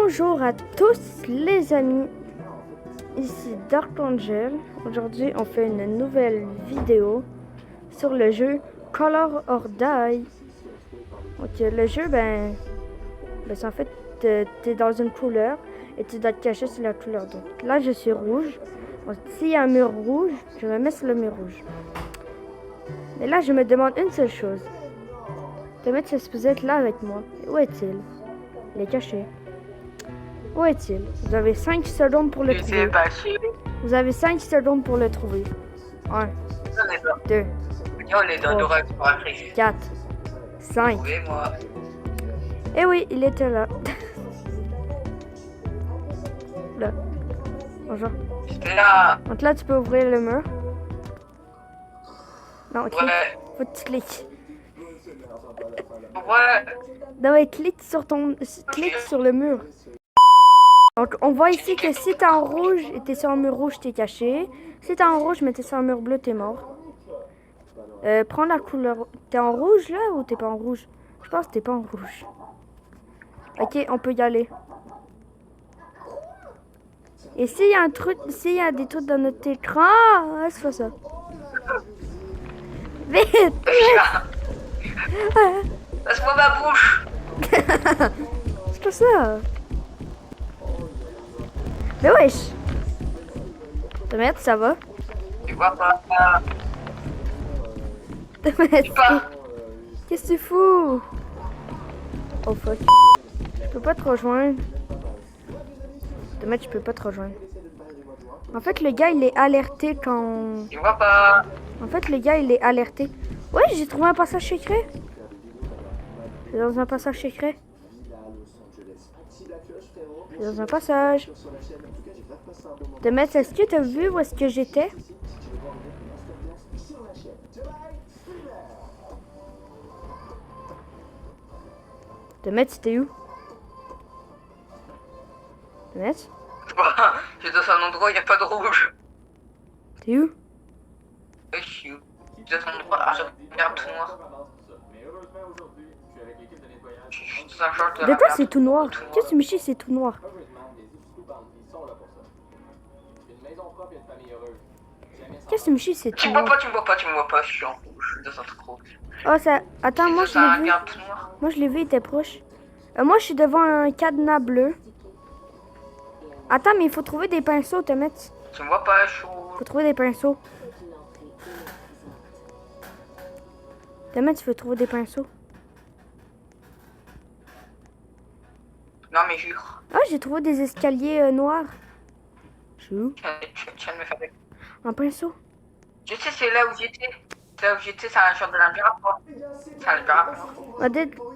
Bonjour à tous les amis, ici Dark Angel. Aujourd'hui on fait une nouvelle vidéo sur le jeu Color or Die. Donc le jeu, c'est en fait t'es dans une couleur et tu dois te cacher sur la couleur. Donc là je suis rouge, donc s'il y a un mur rouge, je me mets sur le mur rouge. Mais là je me demande une seule chose. Le mec c'est supposé être là avec moi. Où est-il? Il est caché. Où est-il? Vous avez 5 secondes pour le trouver. Vous avez 5 secondes pour le trouver. 1, 2, 3, 4, 5. Eh oui, il était là. Là. Bonjour. Là. Donc là, tu peux ouvrir le mur. Non, clique. Ouais. Faut que tu cliques. Ouais. Non, mais clique sur le mur. Donc, on voit ici que si t'es en rouge et t'es sur un mur rouge, t'es caché. Si t'es en rouge mais t'es sur un mur bleu, t'es mort. Prends la couleur. T'es en rouge là ou t'es pas en rouge? Je pense que t'es pas en rouge. Ok, on peut y aller. Et s'il y a s'il y a des trucs dans notre écran, c'est pas ça. Vite! Laisse-moi ma bouche. C'est pas ça. Mais wesh! Tomate, ça va? Tu vois pas. Tomate, pas. qu'est-ce que tu fous? Oh fuck. Je peux pas te rejoindre. Tomate, je peux pas te rejoindre. En fait, le gars, il est alerté quand... Tu vois pas. En fait, le gars, il est alerté. Ouais, j'ai trouvé un passage secret. C'est dans un passage secret. C'est dans un passage. Tomate, est-ce que t'as vu où est-ce que j'étais? Tomate, c'était où? Tomate? J'ai dans un endroit où il n'y a pas de rouge. T'es où? Je suis où? J'ai dans un endroit où je regarde tout noir. Je suis dans un genre De quoi c'est tout noir? Qu'est-ce que Michi, c'est tout noir? Qu'est-ce que Michi, c'est tout Tu me vois noir? pas, tu me vois pas, tu me vois pas. Je suis en rouge. Je suis dans un truc rouge. Oh, ça... Attends, moi, je l'ai vu. Moi, je l'ai vu, il était proche. Moi, je suis devant un cadenas bleu. Attends, mais il faut trouver des pinceaux, Tomate. Tu me vois pas, je suis rouge. Faut trouver des pinceaux. Tomate, il faut trouver des pinceaux. Non, mais jure. Ah, j'ai trouvé des escaliers noirs. Je suis où? Tu viens de me faire des... Un pinceau. Je sais, c'est là où j'étais. C'est là où j'étais, c'est un genre de laboratoire. C'est un laboratoire.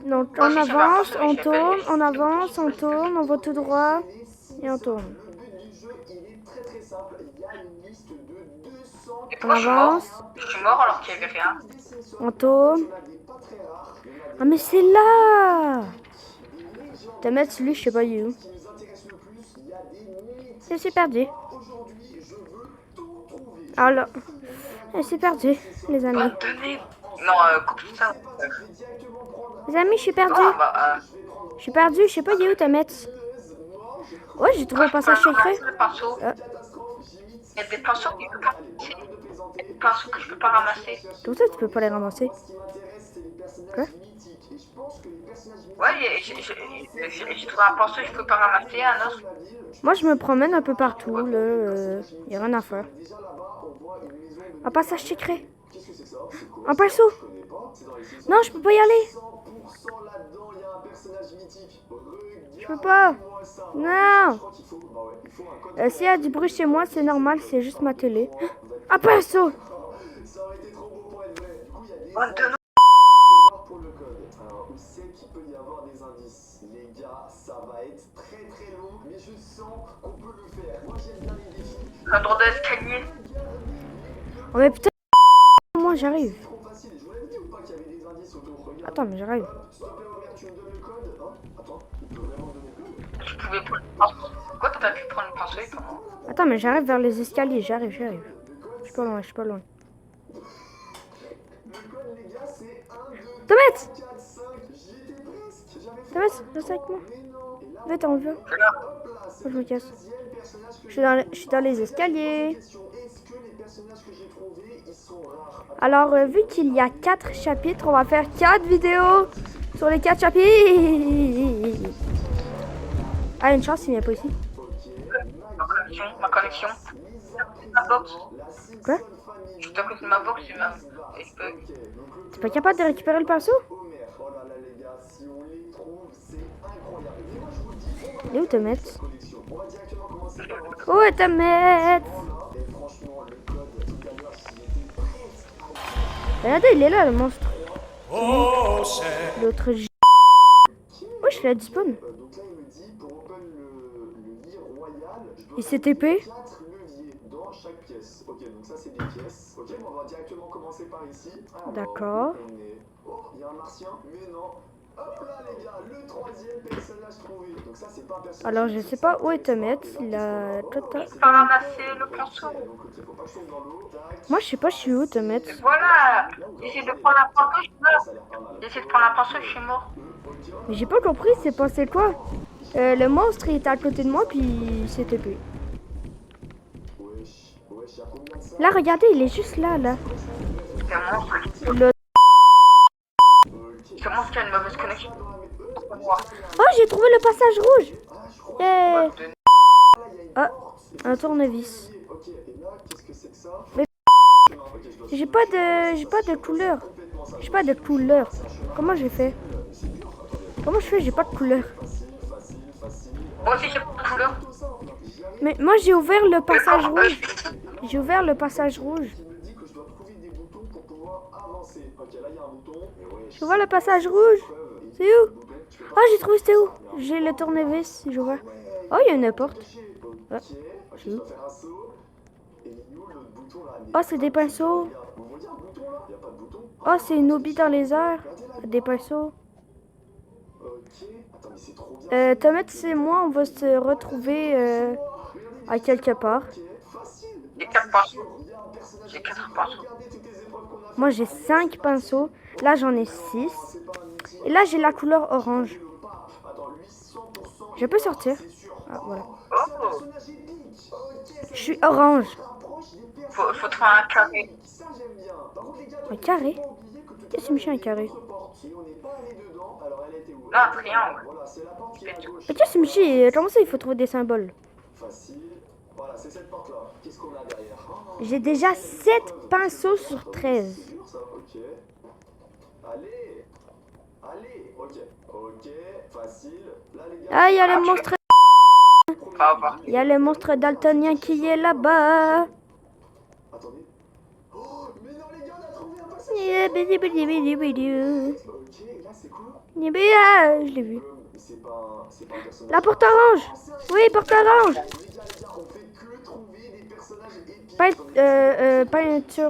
Donc, on avance, on tourne, on avance, on tourne, on va tout droit et on tourne. Et pourquoi je suis mort? Je suis mort alors qu'il n'y avait rien. On tourne. Ah, mais c'est là! Tomate, lui, je sais pas, il est où? Je suis perdu. Alors, je suis perdu, les amis. Non, coupe tout ça. Les amis, je suis perdu. Je suis perdu, je sais pas, il est où Tomate? Ouais, j'ai trouvé un passage secret. Il y a des pinceaux que je peux pas ramasser. Il y a des pinceaux que je peux pas ramasser. Comme ça, tu peux pas les ramasser. Quoi? Ouais, j'ai trouvé un pinceau que je peux pas ramasser, un autre. Moi, je me promène un peu partout, là. Y a rien à faire. Un passage secret. Un pinceau. Non, je peux pas y aller. Je peux pas. Non. S'il y a du bruit chez moi, c'est normal, c'est juste ma télé. Un pinceau. où c'est qu'il peut y avoir des indices. Les gars, ça va être très très long, mais je sens qu'on peut le faire. Moi j'aime bien les défis. Un droit d'escalier. Oh, mais putain, moi j'arrive. C'est trop facile. Je vous l'avais dit ou pas qu'il y avait des indices autour. Regarde. Attends, mais j'arrive. Stop et regarde, tu me donnes le code. Hein? Attends, il peut vraiment me donner le code. Tu pouvais prendre une pinceau. Pourquoi t'as pu prendre une pinceau et pas moi? Attends, mais j'arrive vers les escaliers, j'arrive. Je suis pas loin, je suis pas loin. Le code, les gars, c'est 1, 2, Thomas, 4, 5. J'y étais presque. J'avais fait Thomas, reste avec moi. mais non. Et là, Vite, on le veut. hop là, c'est Moi, je me casse. le deuxième personnage que Je suis dans les escaliers. Est-ce que les personnages que j'ai trouvés, ils sont rares? Alors, vu qu'il y a 4 chapitres, on va faire 4 vidéos sur les 4 chapitres. Ah, une chance, il vient pas ici. Ma connexion. Ma box. Quoi? Je dois connecter ma box et ma. T'es pas capable de récupérer le pinceau? Homer, oh là là les gars, si on les trouve, c'est incroyable. Et moi je vous le dis, Il est où Thomas? collection. On va directement commencer par rentrer Où est Thomas? là. Et franchement, le code, tout à l'heure, j'y étais presque. Regardez, il est là, le monstre. L'autre J. Wesh, il a despawn. Donc là, il me dit, pour open le lit royal, je dois Il s'est TP. 4 leviers dans chaque pièce. Ok, donc ça, c'est des pièces. Ok, on va directement commencer par ici. Alors, D'accord. oh, il y a un martien, mais non. Hop là, les gars, le troisième personnage trouvé. Donc ça, c'est pas un personnage. Alors, je sais pas où est Thomas. Il a... Pas ramasser le pinceau. Donc, ok, faut pas que je tombe dans l'eau. Tac. Moi, je sais pas, je suis où Thomas. Voilà. J'essaie de prendre un pinceau, je suis mort. Ça a l'air pas mal. J'essaie de prendre un pinceau, je suis mort. Mais j'ai pas compris, c'est passé quoi? Le monstre, il était à côté de moi, puis il s'est TP. Wesh, wesh, y'a combien de ça? Là, regardez, il est juste là. C'est un monstre. Le... C'est un monstre qui a une mauvaise connexion. Oh, j'ai trouvé le passage rouge. Yeah. Ah, un tournevis. Ok, et là, qu'est-ce que c'est que ça? Mais j'ai pas de couleur. J'ai pas de couleur. Comment j'ai fait? Comment je fais? J'ai pas de couleur. Moi aussi, j'ai pas de couleur. Mais moi, j'ai ouvert le passage rouge. J'ai ouvert le passage rouge. Il me dit que je dois trouver des boutons pour pouvoir avancer. Ok, là, il y a un bouton. Mais ouais, J'ai ouvert le passage rouge. C'est où? Ah, j'ai trouvé, c'était où? J'ai le tournevis, j'ai ouvert. Oh, il y a une porte. Ah, ok, je dois faire un saut. Et il est où l'autre bouton là? Oh, c'est des pinceaux. Vous voyez un bouton là? Il n'y a pas de bouton. Oh, c'est une obie dans les airs. Des pinceaux. Ok, attends, mais c'est trop bien. Thomas et moi, on va se retrouver à quelque part. Ok, facile. J'ai 4 pinceaux. Il y a un personnage. J'ai 4 pinceaux. Regardez toutes les épreuves qu'on a fait. Moi, j'ai 5 pinceaux. Là, j'en ai 6. C'est pas un outil. Et là, j'ai la couleur orange. Attends, lui, 100%. Je peux sortir. C'est sûr. Ah, voilà. Oh. Personnage épique. Ok, ça Je suis orange. rapproche des Faut trouver un carré. Ça, j'aime bien. Par contre, les gars, Un carré? faut pas oublier que tout Qu'est-ce à que c'est un l'heure, il y avait carré? une autre porte. Et on n'est pas allé dedans. Alors, elle était où? Là, un triangle. Voilà, c'est la porte qui est à gauche. Mais qu'est-ce que c'est? Comment ça, il faut trouver des symboles? Facile. Voilà, c'est cette porte-là. Qu'est-ce qu'on a derrière? J'ai déjà 7 pinceaux sur 13. C'est dur, ça. Ok. Allez. Allez. Ok. Ok. Facile. Là, les gars. Ah, il y a le monstre. Pas voir. Il y a le monstre daltonien qui est là-bas. Attendez. Oh, mais non, les gars, on a trouvé un passage. Ok, là, c'est quoi? Je l'ai vu. C'est pas un personnage. La porte orange. Oui, porte orange. Les gars, on fait que trouver des personnages épiques. Peinture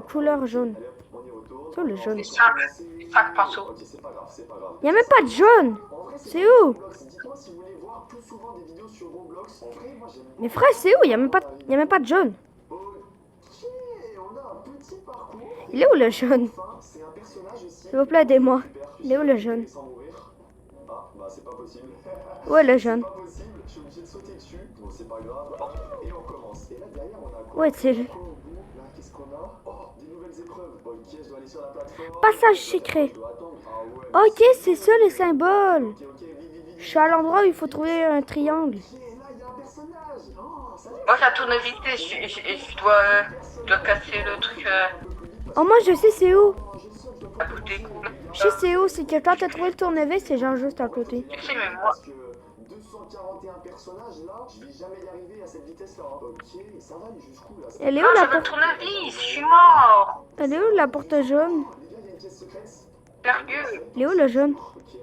couleur jaune. Allez, hop, on y retourne. C'est où le jaune? Les 5 pinceaux. Ok, c'est pas grave, c'est pas grave. Il n'y a même pas de jaune. En vrai, C'est où? Roblox. Dites-moi si vous voulez voir plus souvent des vidéos sur Roblox. En vrai, moi, j'aime Mais frère, c'est où? Il n'y a même pas de jaune. Ok, on a un petit parcours. Il est où le jaune? Enfin, c'est un personnage aussi. S'il vous plaît, aidez-moi. Super. Il est où le jaune? Sans mourir. Ah, bah c'est pas possible. Où est le jaune? Pas possible, je suis obligé de sauter dessus. Bon, c'est pas grave. Et on commence. Et là, derrière, on a quoi? Où est-il? Quoi au bout? Là, qu'est-ce qu'on a? Oh, des nouvelles épreuves. Ok, je dois aller sur la plateforme. Passage secret. Je dois attendre. Ah ouais. Ok, c'est ça les symboles. Ok, vite, vite, vite. Je suis à l'endroit où il faut trouver un triangle. Ok, là, il y a un personnage. Oh, ça Moi, j'ai un tournevis et je dois casser le truc Oh, moi je sais c'est où. à côté. Je sais c'est où. C'est que quand t'as trouvé le tournevis, c'est genre juste à côté. Je sais, mais moi, Parce que 241 personnages, là, je vais jamais y arriver à cette vitesse-là. Hein. Ok, ça va aller jusqu'où, là? Elle est où non, la j'avais le porte? tournevis, je suis mort. Elle est où la porte jaune? Les gars, il y a une pièce secrète. Sérieux? Il est où le jaune? Ok.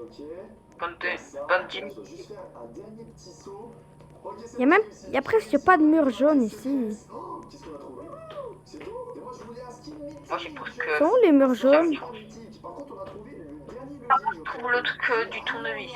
Bande de... Ça, Bande là, d'im- je dois juste faire un dernier petit saut. Ok, c'est Il y a bon, même, j'ai réussi. il y a presque pas de mur jaune ici. Oh, qu'est-ce qu'on a trouvé? C'est tout? Et moi je voulais un skin mythique. Moi j'ai presque... Sont où les murs jaunes? Super mythique. Par contre, on a trouvé le dernier Par levier, contre, je je trouve crois. le truc du tournevis.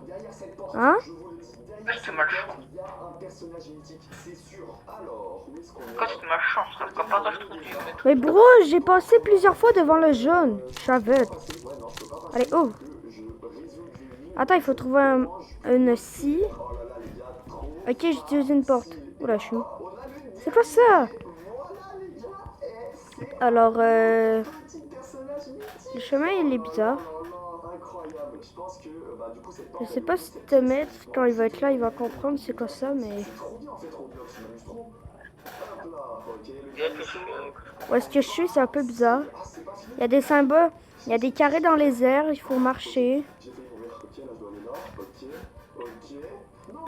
Derrière cette porte, Hein? je vous le dis, Ouais, derrière c'est cette malchance. porte, il y a un personnage mythique, c'est sûr. Alors, où est-ce qu'on est? Pourquoi c'est ma chance? Parce qu'à part ça, je trouve du... Mais bro, j'ai passé plusieurs fois devant le jaune. Chavette. Ouais, non, je peux pas passer Allez, oh. parce que je résous le violon. Attends, il faut trouver une scie. Oh là là, les gars, trop. Ok, j'utilise une porte. Oula, je suis où? On a le C'est quoi ça? voilà, les gars, c'est Alors, un petit personnage mythique. le chemin, il est bizarre. Oh là là, incroyable. Je pense que, bah, du coup, cette porte, Je sais pas si te mettre, quand il va être là, il va comprendre c'est quoi ça, mais... c'est trop bien en fait, Roblox, je m'amuse trop. Hop là, ok, le Il y a dernier saut. Où est-ce que je suis? C'est un peu bizarre. Ah, c'est pas fini. Il y a des symboles, il y a des carrés dans les airs, il faut marcher. J'ai fait ouvrir, ok, là, je dois aller là, ok. Non, non,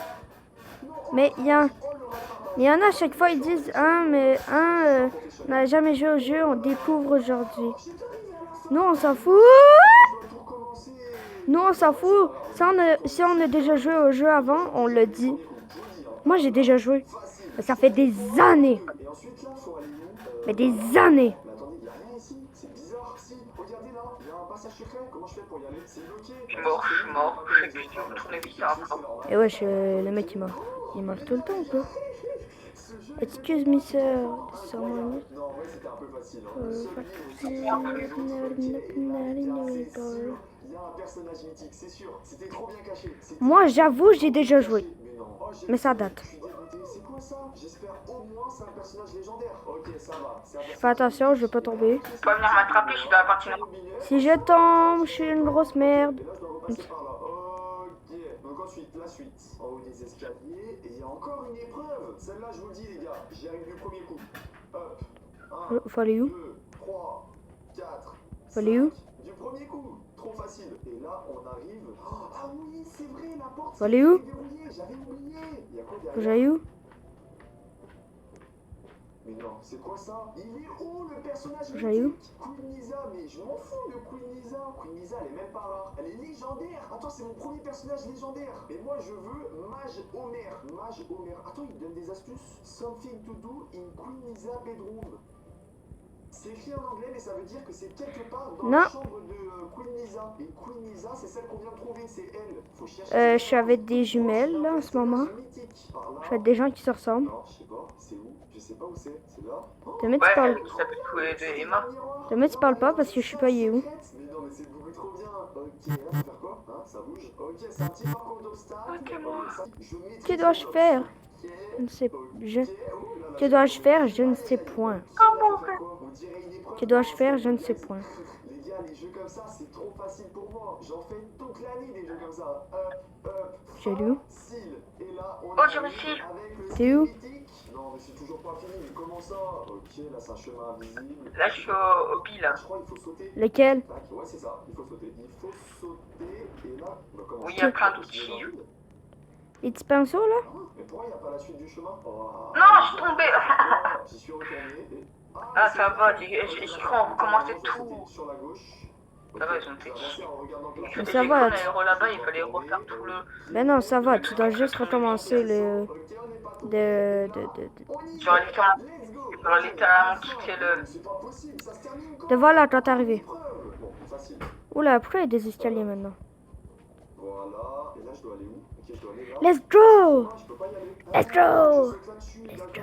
Mais il y a, oh, le rattrapage. il y en a à chaque fois, ils disent on n'a jamais joué au jeu, on découvre aujourd'hui. Nous, on s'en fout. Pour commencer. Nous, on s'en fout. Si on a déjà joué au jeu avant, on le dit. Moi, j'ai déjà joué. Mais ça fait des années. Et ensuite, là, faut aller où? Mais des années. Mais attendez, il n'y a rien ici, c'est bizarre. Si, regardez là, il y a un passage secret. Comment je fais pour y aller? C'est bloqué. Je suis mort, je suis mort. Je sais plus si le tournevis c'est un plan. Et wesh, le mec, il meurt. Il meurt tout le temps, quoi. Excuse me, sir. Someone... Non, ouais, c'était un peu facile. Hein. Le seul livre aussi, il y a un personnage mythique, c'est sûr. C'était trop bien caché. Moi, j'avoue, j'ai déjà joué. Mais non. Oh, Mais ça date. je suis dégoûté. C'est quoi ça? J'espère au moins c'est un personnage légendaire. Ok, ça va. C'est un Fais attention, je vais pas tomber. Tu peux venir m'attraper, je suis dans la partie nord. Si je tombe, je suis une grosse merde. Et là, je dois repasser par là. Ok. Donc ensuite, la suite. En haut des escaliers. Et il y a encore une épreuve. Celle-là, je vous le dis, les gars. J'y arrive du premier coup. Hop. 1, Faut aller où? 2, 3, 4. Faut aller où? Du premier coup. Trop facile. Et là, on arrive. Oh, ah oui, c'est vrai, la porte. Faut aller où? J'avais oublié. Il y a quoi Faut que derrière? j'aille où? Mais non, c'est quoi ça? Il est où le personnage J'aille où? mythique? Queen Lisa, mais je m'en fous de Queen Lisa. Queen Lisa, elle est même pas là. Elle est légendaire. Attends, c'est mon premier personnage légendaire. Et moi, je veux Mage Homer. Mage Homer. Attends, il donne des astuces. Something to do in Queen Lisa bedroom. C'est écrit en anglais, mais ça veut dire que c'est quelque part dans Non. la chambre de Queen Lisa. Et Queen Lisa, c'est celle qu'on vient de trouver, c'est elle. Faut chercher. Je suis avec des jumelles, là, en ce moment. Je suis avec des gens qui se ressemblent. Non, je sais pas. C'est où? Je sais pas où c'est. C'est là? Oh, Le mec, tu Ouais, parles... ça peut tous les deux Emma. Le mec, tu parles pas parce que je suis pas où. Mais non, mais c'est beaucoup trop bien. Ok, là, faut faire quoi? Hein, ça bouge. Ok, c'est un petit parcours d'obstacles. Ok, moi. Que dois-je faire? Je ne sais... Que dois-je faire? Je ne sais point. Que dois-je faire? Je ne sais point. Les gars, les jeux comme ça, c'est trop facile pour moi. J'en fais toute l'année des jeux comme ça. J'ai lu où? Et là, on Oh, j'ai réussi. C'est où? Non, mais c'est toujours pas fini. Mais comment ça? Ok, là, c'est un chemin invisible. Là, je suis au pile. Je crois qu'il faut sauter. Lequel? Tac, ouais, c'est ça. Il faut sauter. Il faut sauter. Et là, on va commencer. Oui, il y a plein d'outils. Les petits pinceaux, là? Mais pourquoi il n'y a pas la suite du chemin? Oh. Non, je suis tombé. J'y suis retourné. Et... Ah, ça va, je crois qu'on recommençait tout. Sur la gauche. Ça va, ils ont été... Mais ça va. Là-bas, il fallait refaire tout le... Ben non, ça va. Tu dois juste recommencer le... Genre littéralement quitter le... De voilà, toi t'es arrivé. Oula, pourquoi il y a des escaliers maintenant? Voilà, et là je dois aller où? Ok, je dois aller là. Let's go! Je peux pas y aller. Let's go! Let's go!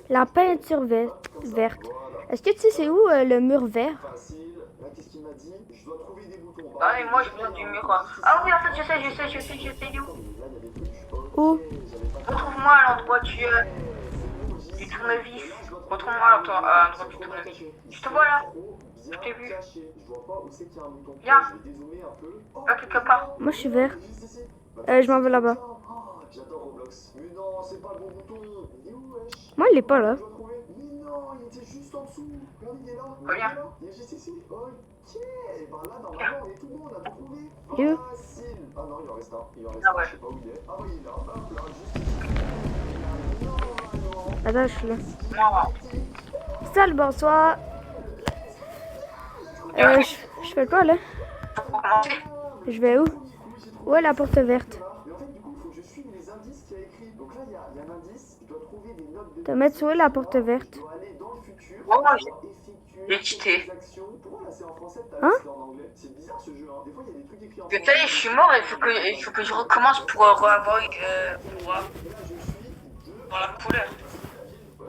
La peinture verte. Est-ce que tu sais c'est où le mur vert? Facile. Là, qu'est-ce qu'il m'a dit? Je dois trouver des boutons. Ah, et moi, je viens du mur. Ah oui, en fait, je sais, où. Là, il y a des trucs. Où? Retrouve-moi à l'endroit du tournevis. Retrouve-moi à l'endroit du tournevis. Je te vois là. Je t'ai vu. Je vois pas où c'est qu'il y a un bouton. Viens. Je vais dézoomer un peu. Là, quelque part. Moi je suis vert. Ici. Je m'en vais là-bas. J'adore Roblox. Mais non, c'est pas le bon bouton. Il est où, wesh? Moi il est pas là. Je dois trouver. Mais non, il était juste en dessous. Regarde, il est là. Reviens. Il est juste ici. Ok. Et ben là, normalement, on est tout bon, on a tout trouvé. Il est où? Facile. Ah non, il en reste un. Il en reste Ah un. ouais. Je sais pas où il est. Ah oui, il est là. Hop là, juste ici. Normalement. Attends, je suis là. Non. Salut, bonsoir. Je fais quoi là? commencer. Je vais où? Où est la porte verte? Mais en fait, du coup, il faut que je suive les indices qu'il y a écrit. Donc là, il y a un indice, je dois trouver des notes de... Te mettre où est la porte verte? Je dois aller dans le futur, Oh, je j'ai dois effectuer j'ai quitté. des actions. Pourquoi là c'est en français, tout à Hein? l'heure c'était en anglais? C'est bizarre ce jeu, hein. Des fois, il y a des trucs écrits en Ça français. y est, je suis mort, il faut que je recommence pour revoir Et là, je suis pour la couleur.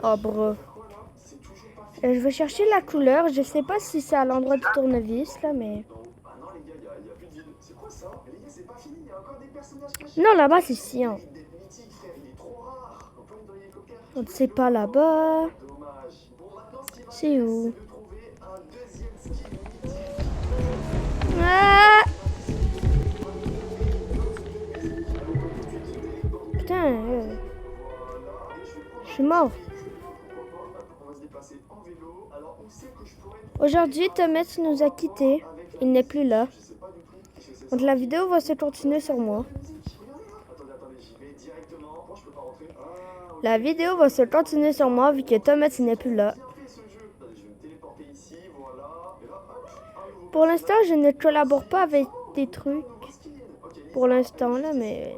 Oh, bro. quoi là? C'est toujours pas fini. Je vais chercher la couleur. Je sais pas si c'est à l'endroit du tournevis, là, mais... Ah non, les gars, il y a plus de ville. C'est quoi ça? Mais les gars, c'est pas fini, il y a encore des personnages cachés. Non, là-bas, c'est cyan. Il est mythique, frère, il est trop rare. On peut aller dans l'hélicoptère. On ne sait pas là-bas. Dommage. Bon, maintenant, ce qui va C'est où? c'est de trouver un deuxième skin mythique. Ah! Putain, je suis mort. On va se déplacer en vélo. Alors, où c'est que je pourrais Aujourd'hui, Thomas nous a quittés. Il n'est plus là. Je sais pas du tout. Qu'est-ce que c'est ça? Donc la vidéo va se continuer sur moi. Attendez, j'y vais directement. Moi, je peux pas rentrer. Ah, ok. La vidéo va se continuer sur moi vu que Thomas n'est plus là. Bien fait ce jeu. Attendez, je vais me téléporter ici, voilà. Et là, hop, un nouveau Pour l'instant, je ne collabore pas avec des trucs. skin. Ok, Pour l'instant, là, mais...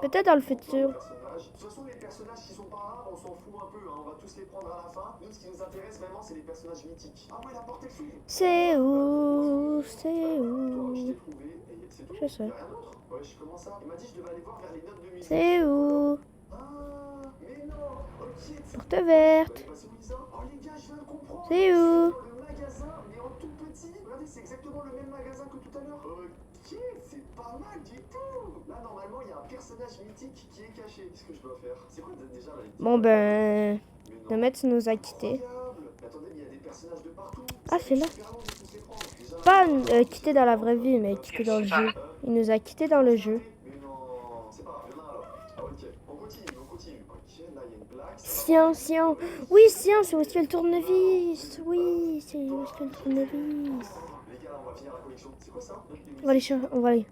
Peut-être dans le futur. personnage. De toute façon, les personnages qui sont pas rares, on s'en fout un peu, hein. On va tous les prendre à la fin. Nous, ce qui nous intéresse vraiment, c'est les personnages mythiques. Ah ouais, la porte est s'ouvre. C'est où? C'est Toi, je où? t'ai trouvé, et c'est tout. Je sais. Y'a rien d'autre? Ouais, comment ça? Il m'a dit que je devais aller voir vers les notes de musique. C'est où? Ah, mais non. Ok, c'est Porte verte. passé où ça? Oh les gars, je viens de comprendre. C'est où? Le magasin, mais en tout petit. Regardez, c'est exactement le même magasin que tout à l'heure. Ok, c'est pas mal du tout. Là, normalement, il y a un personnage mythique qui est caché. Qu'est-ce que je dois faire? C'est quoi déjà là? Bon ben... Mais non. Thomas nous a quittés. Incroyable. Attendez, mais il y a des personnages de partout. Ah, c'est là. Super long de tous les prendre. Déjà, Pas quitté dans la vraie vie, mais quitté dans le jeu. Il nous a quittés dans le jeu. mais non, c'est pas grave, il y en a un alors. Ah, ok, on continue, on continue. Ok, là, il y a une blague. Sien, Sien. Oui, Sien, c'est où est-ce qu'il y a le tournevis. Oui, c'est où est-ce qu'il y a le tournevis. Les gars, là, on va finir la collection. C'est quoi ça? On va aller on va aller.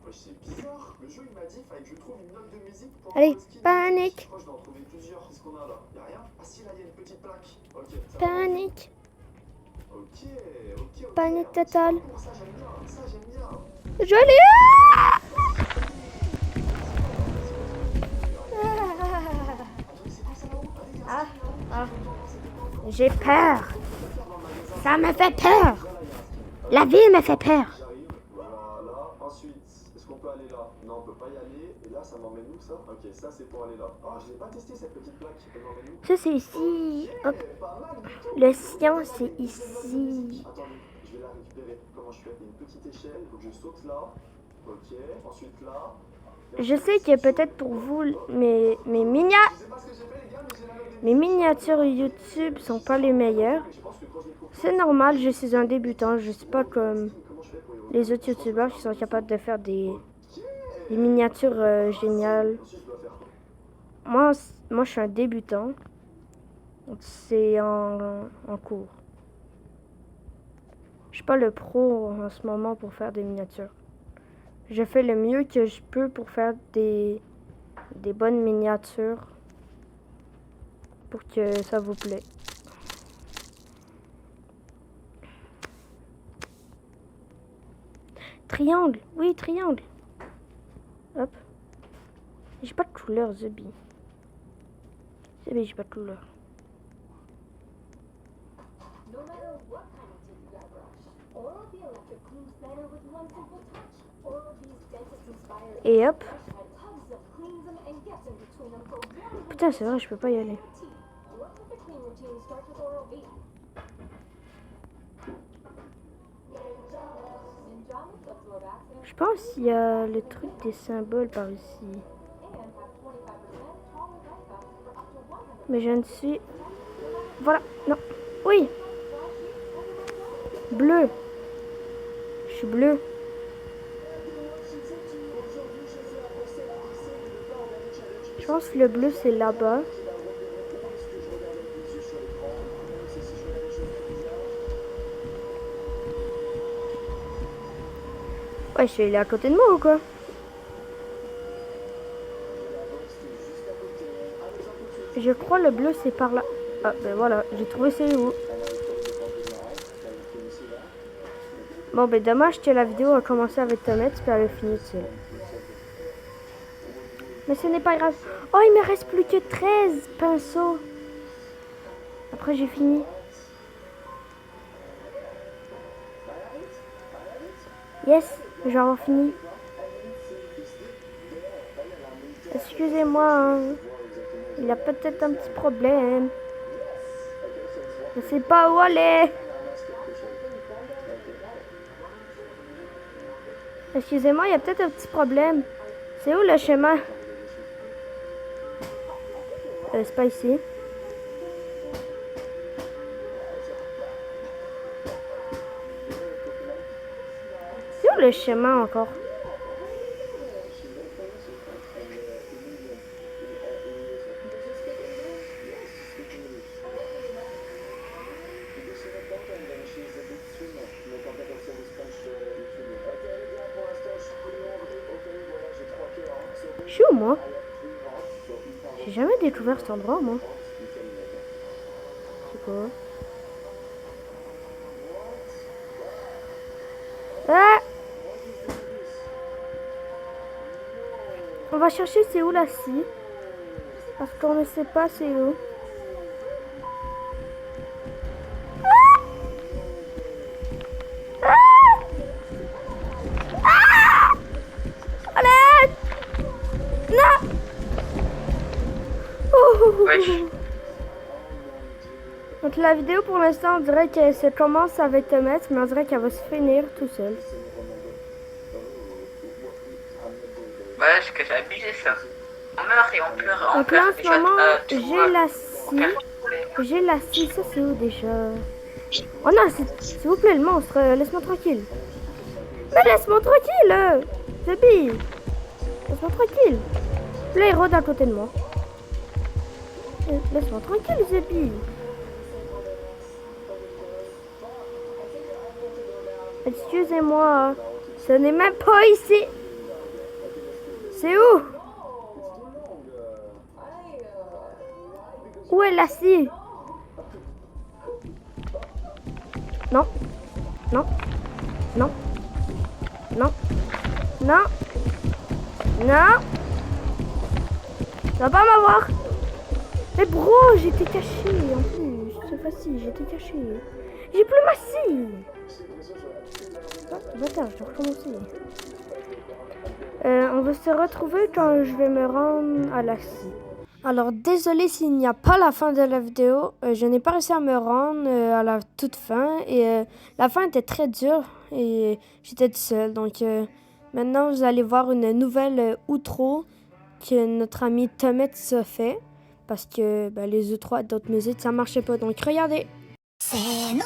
Ouais, c'est bizarre. Le jeu, il m'a dit qu'il fallait que je trouve une note de musique pour Allez, avoir le skin. panique. Je crois que je dois en trouver plusieurs. Qu'est-ce qu'on a là? Y'a rien? Ah si, là, il y a une petite plaque. Ok, ça va. Panique. Ok. Panique totale. Oh, ça, j'aime bien. Ça, j'aime bien. Je l'ai. J'ai peur. Ça me fait peur. La vie me fait peur. J'arrive. Voilà. Ensuite, est-ce qu'on peut aller là? Non, on peut pas y aller. Et là, ça m'emmène où ça? Ok, ça, c'est pour aller là. Oh, je l'ai pas testé cette petite plaque. Elle m'emmène où? Ça, c'est ici. Hop. Pas mal du tout. Le sien, c'est ici. Attendez, je vais la récupérer. Comment je fais? Il y a une petite échelle, il faut que je saute là. Ok, ensuite là. Je sais que peut-être pour vous, mes Je sais pas ce que j'ai fait les gars, mais j'ai la note mes miniatures YouTube sont pas les meilleures. je pense que quand je l'ai compris, C'est normal, je suis un débutant. Je suis pas comme comment je fais pour y revenir? les autres youtubeurs qui sont capables de faire des miniatures géniales. Ensuite, je dois faire quoi? Moi, je suis un débutant. Donc, c'est en cours. Je suis pas le pro en ce moment pour faire des miniatures. Je fais le mieux que je peux pour faire des bonnes miniatures pour que ça vous plaît. Triangle, oui, triangle. Hop. J'ai pas de couleur, Zubi. Zubi, j'ai pas de couleur. No matter what kind of teeth you brush, Oral-B Electric cleans better with one simple touch. Oral-B's dentist-inspired Et hop. brush head tugs them, cleans them, and gets in between them for one Putain, c'est vrai, je peux pas y aller. teeth. What perfect clean routine starts with Oral-B? Ninjamas, let's load accent Je pense qu'il y a le truc des symboles par ici. and have 25% taller backpack for up to 100 Mais je ne suis... Voilà, non. Oui. Bleu. Je suis bleu. Je pense que le bleu, c'est là-bas. Ouais, il est à côté de moi ou quoi? Je crois le bleu, c'est par là. Ah, ben voilà, j'ai trouvé c'est où. Bon, ben dommage que la vidéo a commencé avec Tomette, puis elle a fini seule. Mais ce n'est pas grave. Oh, il me reste plus que 13 pinceaux. Après, j'ai fini. Yes, je vais avoir fini. Excusez-moi, hein. Il a peut-être un petit problème. Je sais pas où aller. Excusez-moi, il y a peut-être un petit problème. C'est où le chemin? C'est pas ici. C'est où le chemin encore? Je suis où, moi? J'ai jamais découvert cet endroit, moi. C'est quoi? Ah! On va chercher c'est où la scie. Parce qu'on ne sait pas c'est où. Ah! Ah! Ah! Allez! Non! Wesh. Donc la vidéo pour l'instant on dirait qu'elle se commence avec Tomette, mais on dirait qu'elle va se finir tout seul. Ouais, ce que j'ai abusé ça. On meurt et on pleure. Donc là en ce moment j'ai la scie. J'ai la scie, ça c'est où déjà? Oh non, s'il vous plaît le monstre, laisse-moi tranquille. Mais laisse-moi tranquille, Zébi. Laisse-moi tranquille. Là il rôde à côté de moi. Laisse-moi tranquille Zébi. Excusez-moi, ce n'est même pas ici. C'est où? Où est la scie? Non. Non. Non. Non. Non. Non. Tu vas pas m'avoir. Mais bro, j'étais caché en plus. C'est facile, j'étais caché. J'ai plus ma scie. Ah, bâtard, je dois recommencer. On va se retrouver quand je vais me rendre à la scie. Alors, désolé s'il n'y a pas la fin de la vidéo. Je n'ai pas réussi à me rendre à la toute fin. Et la fin était très dure et j'étais toute seule. Donc, maintenant, vous allez voir une nouvelle outro que notre ami Tomette se fait. Parce que les outros d'autres musiques, ça marchait pas. Donc, regardez.せーの